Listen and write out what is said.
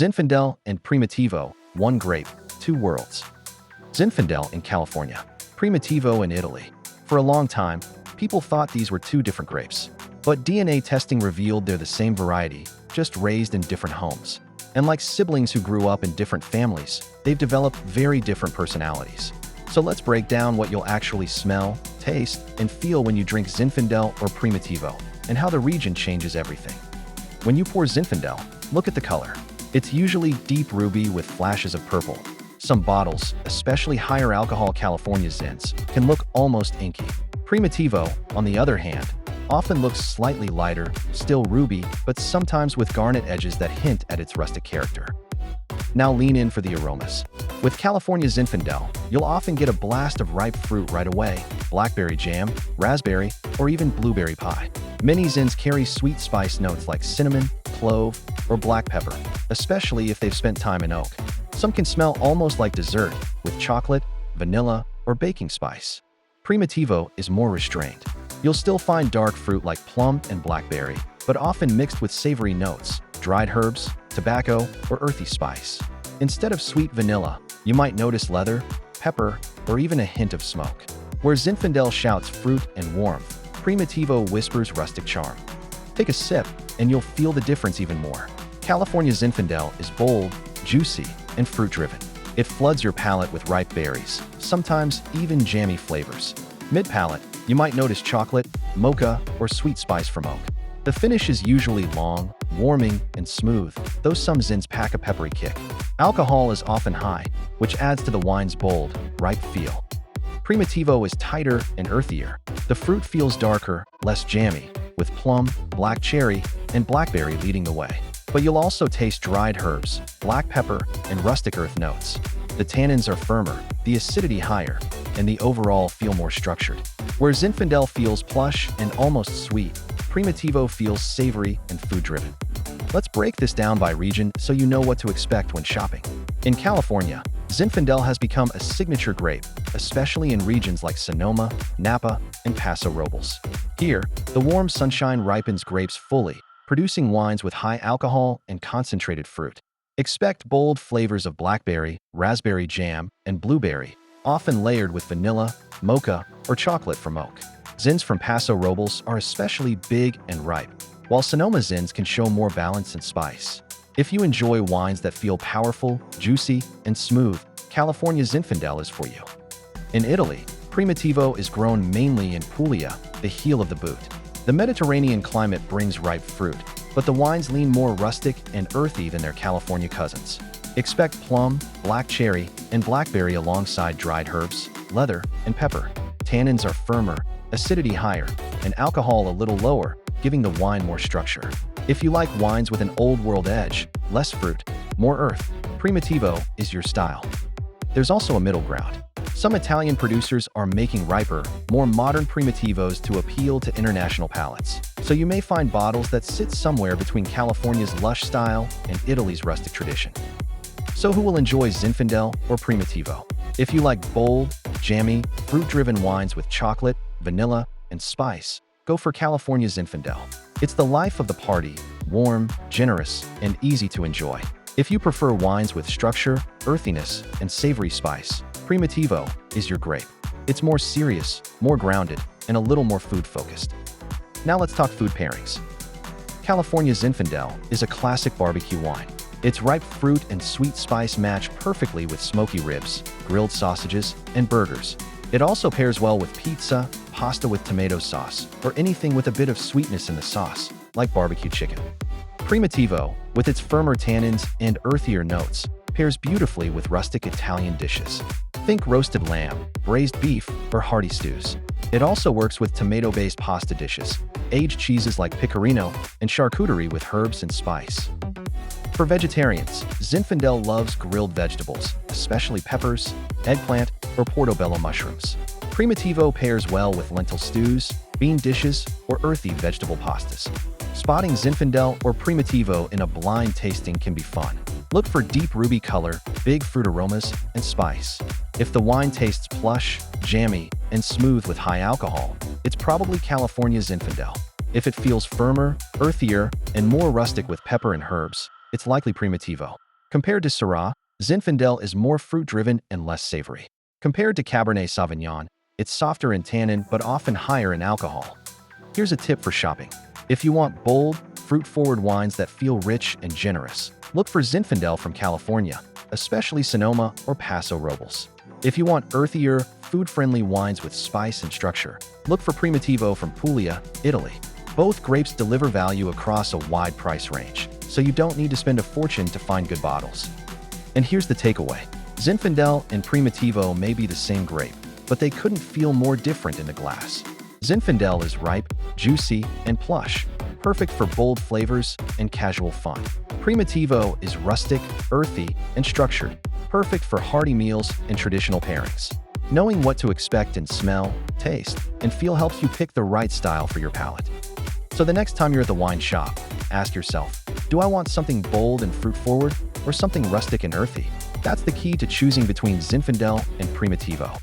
Zinfandel and Primitivo, one grape, two worlds. Zinfandel in California, Primitivo in Italy. For a long time, people thought these were two different grapes. But DNA testing revealed they're the same variety, just raised in different homes. And like siblings who grew up in different families, they've developed very different personalities. So let's break down what you'll actually smell, taste, and feel when you drink Zinfandel or Primitivo, and how the region changes everything. When you pour Zinfandel, look at the color. It's usually deep ruby with flashes of purple. Some bottles, especially higher alcohol California Zins, can look almost inky. Primitivo, on the other hand, often looks slightly lighter, still ruby, but sometimes with garnet edges that hint at its rustic character. Now lean in for the aromas. With California Zinfandel, you'll often get a blast of ripe fruit right away: blackberry jam, raspberry, or even blueberry pie. Many Zins carry sweet spice notes like cinnamon, clove, or black pepper, especially if they've spent time in oak. Some can smell almost like dessert, with chocolate, vanilla, or baking spice. Primitivo is more restrained. You'll still find dark fruit like plum and blackberry, but often mixed with savory notes, dried herbs, tobacco, or earthy spice. Instead of sweet vanilla, you might notice leather, pepper, or even a hint of smoke. Where Zinfandel shouts fruit and warmth, Primitivo whispers rustic charm. Take a sip, and you'll feel the difference even more. California Zinfandel is bold, juicy, and fruit-driven. It floods your palate with ripe berries, sometimes even jammy flavors. Mid-palate, you might notice chocolate, mocha, or sweet spice from oak. The finish is usually long, warming, and smooth, though some Zins pack a peppery kick. Alcohol is often high, which adds to the wine's bold, ripe feel. Primitivo is tighter and earthier. The fruit feels darker, less jammy, with plum, black cherry, and blackberry leading the way. But you'll also taste dried herbs, black pepper, and rustic earth notes. The tannins are firmer, the acidity higher, and the overall feel more structured. Where Zinfandel feels plush and almost sweet, Primitivo feels savory and food-driven. Let's break this down by region so you know what to expect when shopping. In California, Zinfandel has become a signature grape, especially in regions like Sonoma, Napa, and Paso Robles. Here, the warm sunshine ripens grapes fully, producing wines with high alcohol and concentrated fruit. Expect bold flavors of blackberry, raspberry jam, and blueberry, often layered with vanilla, mocha, or chocolate from oak. Zins from Paso Robles are especially big and ripe, while Sonoma Zins can show more balance and spice. If you enjoy wines that feel powerful, juicy, and smooth, California Zinfandel is for you. In Italy, Primitivo is grown mainly in Puglia, the heel of the boot. The Mediterranean climate brings ripe fruit, but the wines lean more rustic and earthy than their California cousins. Expect plum, black cherry, and blackberry alongside dried herbs, leather, and pepper. Tannins are firmer, acidity higher, and alcohol a little lower, giving the wine more structure. If you like wines with an old-world edge, less fruit, more earth, Primitivo is your style. There's also a middle ground. Some Italian producers are making riper, more modern Primitivos to appeal to international palates. So you may find bottles that sit somewhere between California's lush style and Italy's rustic tradition. So who will enjoy Zinfandel or Primitivo? If you like bold, jammy, fruit-driven wines with chocolate, vanilla, and spice, go for California Zinfandel. It's the life of the party, warm, generous, and easy to enjoy. If you prefer wines with structure, earthiness, and savory spice, Primitivo is your grape. It's more serious, more grounded, and a little more food-focused. Now let's talk food pairings. California Zinfandel is a classic barbecue wine. Its ripe fruit and sweet spice match perfectly with smoky ribs, grilled sausages, and burgers. It also pairs well with pizza, pasta with tomato sauce, or anything with a bit of sweetness in the sauce, like barbecue chicken. Primitivo, with its firmer tannins and earthier notes, pairs beautifully with rustic Italian dishes. Think roasted lamb, braised beef, or hearty stews. It also works with tomato-based pasta dishes, aged cheeses like pecorino, and charcuterie with herbs and spice. For vegetarians, Zinfandel loves grilled vegetables, especially peppers, eggplant, or portobello mushrooms. Primitivo pairs well with lentil stews, bean dishes, or earthy vegetable pastas. Spotting Zinfandel or Primitivo in a blind tasting can be fun. Look for deep ruby color, big fruit aromas, and spice. If the wine tastes plush, jammy, and smooth with high alcohol, it's probably California Zinfandel. If it feels firmer, earthier, and more rustic with pepper and herbs, it's likely Primitivo. Compared to Syrah, Zinfandel is more fruit-driven and less savory. Compared to Cabernet Sauvignon, it's softer in tannin but often higher in alcohol. Here's a tip for shopping. If you want bold, fruit-forward wines that feel rich and generous, look for Zinfandel from California, especially Sonoma or Paso Robles. If you want earthier, food-friendly wines with spice and structure, look for Primitivo from Puglia, Italy. Both grapes deliver value across a wide price range, so you don't need to spend a fortune to find good bottles. And here's the takeaway. Zinfandel and Primitivo may be the same grape, but they couldn't feel more different in the glass. Zinfandel is ripe, juicy, and plush, perfect for bold flavors and casual fun. Primitivo is rustic, earthy, and structured, perfect for hearty meals and traditional pairings. Knowing what to expect in smell, taste, and feel helps you pick the right style for your palate. So the next time you're at the wine shop, ask yourself, do I want something bold and fruit-forward, or something rustic and earthy? That's the key to choosing between Zinfandel and Primitivo.